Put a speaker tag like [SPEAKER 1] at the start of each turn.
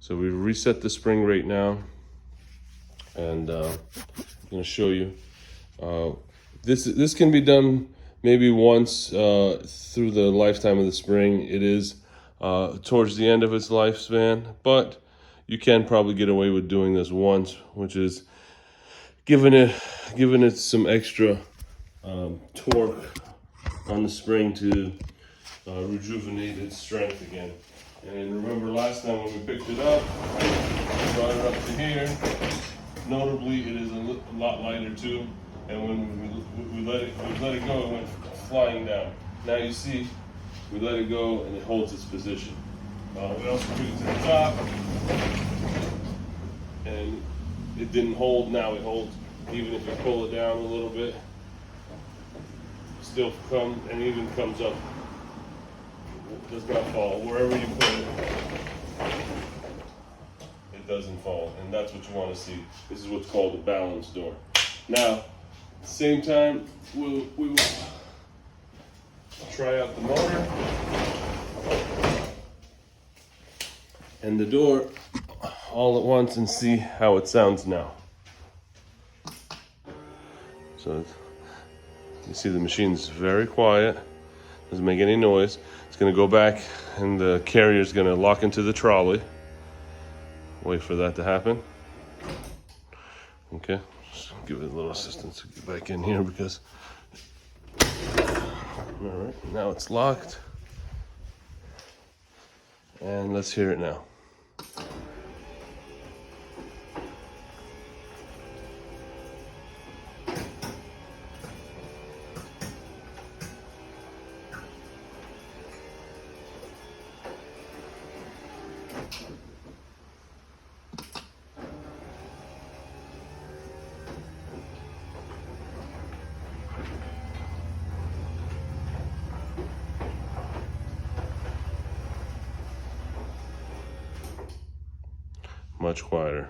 [SPEAKER 1] So we reset the spring right now, and I'm gonna show you. This can be done maybe once through the lifetime of the spring. It is towards the end of its lifespan, but you can probably get away with doing this once, which is giving it some extra torque on the spring to rejuvenate its strength again. And remember last time when we picked it up, we brought it up to here. Notably, it is a lot lighter too. And when we let it go, it went flying down. Now you see, we let it go and it holds its position. We also took it to the top, and it didn't hold. Now it holds. Even if you pull it down a little bit, still come and even comes up. It does not fall. Wherever you put it, it doesn't fall, and that's what you want to see. This is what's called a balance door. Now, at the same time, we will try out the motor and the door all at once and see how it sounds now. So you see the machine's very quiet, doesn't make any noise. It's gonna go back and the carrier's gonna lock into the trolley. Wait for that to happen. Okay, just give it a little assistance to get back in here because, all right, now it's locked. And let's hear it now. Much quieter.